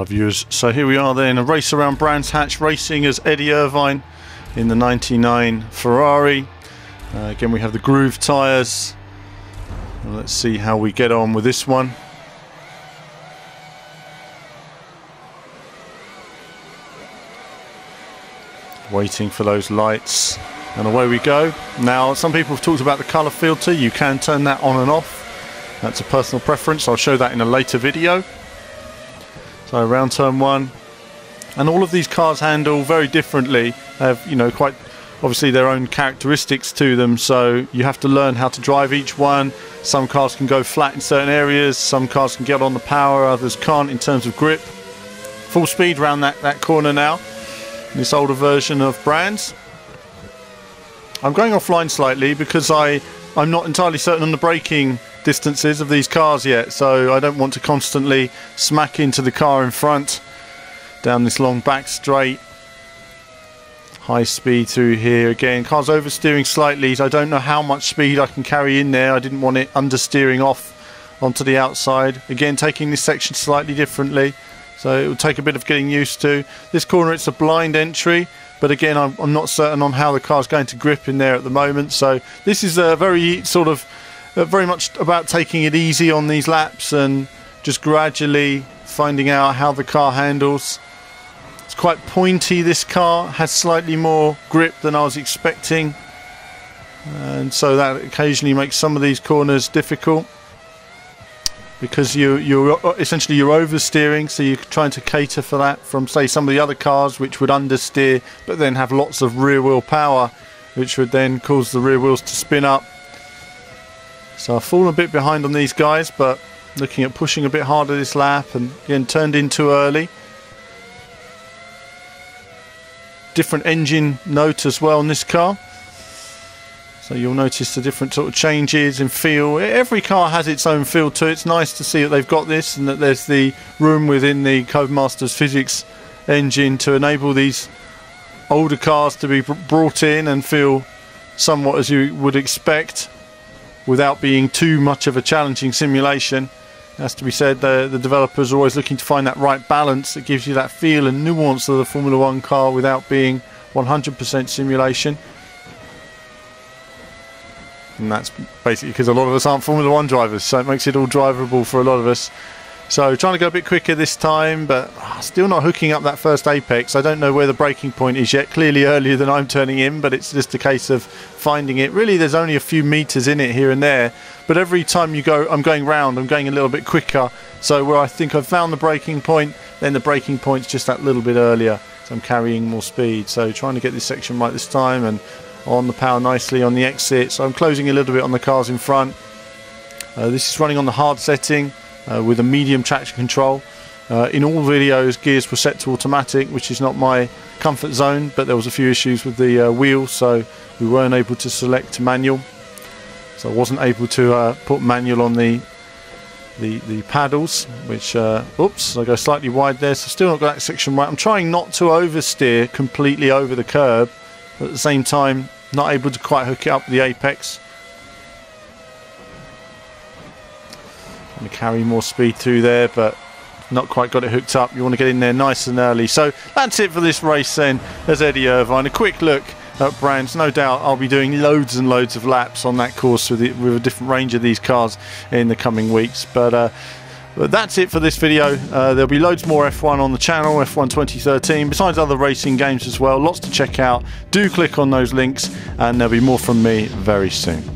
Hello viewers, so here we are then, a race around Brands Hatch, racing as Eddie Irvine in the 99 Ferrari. Again we have the groove tyres. Let's see how we get on with this one. Waiting for those lights and away we go. Now some people have talked about the colour filter, you can turn that on and off. That's a personal preference, I'll show that in a later video. So around turn one, and all of these cars handle very differently, have, you know, quite obviously their own characteristics to them, so you have to learn how to drive each one. Some cars can go flat in certain areas, some cars can get on the power, others can't in terms of grip. Full speed around that corner now, this older version of Brands. I'm going offline slightly because I'm not entirely certain on the braking distances of these cars yet, so I don't want to constantly smack into the car in front down this long back straight. High speed through here again, car's oversteering slightly, so I don't know how much speed I can carry in there. I didn't want it understeering off onto the outside. Again, taking this section slightly differently, so it will take a bit of getting used to. This corner, it's a blind entry, but again I'm not certain on how the car's going to grip in there at the moment, so this is a very sort of very much about taking it easy on these laps and just gradually finding out how the car handles. It's quite pointy, this car has slightly more grip than I was expecting, and so that occasionally makes some of these corners difficult because you're essentially oversteering, so you're trying to cater for that from, say, some of the other cars which would understeer but then have lots of rear wheel power, which would then cause the rear wheels to spin up. So I've fallen a bit behind on these guys, but looking at pushing a bit harder this lap, and again turned in too early. Different engine note as well in this car, so you'll notice the different sort of changes in feel. Every car has its own feel to it. It's nice to see that they've got this and that there's the room within the Codemasters physics engine to enable these older cars to be brought in and feel somewhat as you would expect, without being too much of a challenging simulation. It has to be said, the developers are always looking to find that right balance that gives you that feel and nuance of the Formula 1 car without being 100% simulation. And that's basically because a lot of us aren't Formula 1 drivers, so it makes it all drivable for a lot of us. So trying to go a bit quicker this time, but still not hooking up that first apex. I don't know where the braking point is yet, clearly earlier than I'm turning in, but it's just a case of finding it. Really, there's only a few meters in it here and there, but every time you go, I'm going round, I'm going a little bit quicker. So where I think I've found the braking point, then the braking point's just that little bit earlier, so I'm carrying more speed. So trying to get this section right this time, and on the power nicely on the exit. So I'm closing a little bit on the cars in front. This is running on the hard setting, with a medium traction control. In all videos gears were set to automatic, which is not my comfort zone, but there was a few issues with the wheels, so we weren't able to select manual, so I wasn't able to put manual on the paddles, which oops, I go slightly wide there, so still not got that section right. I'm trying not to oversteer completely over the curb, but at the same time not able to quite hook it up with the apex. Going to carry more speed through there, but not quite got it hooked up. You want to get in there nice and early. So that's it for this race then, as Eddie Irvine. A quick look at Brands. No doubt I'll be doing loads and loads of laps on that course with a different range of these cars in the coming weeks. But that's it for this video. There'll be loads more F1 on the channel, F1 2013, besides other racing games as well. Lots to check out. Do click on those links, and there'll be more from me very soon.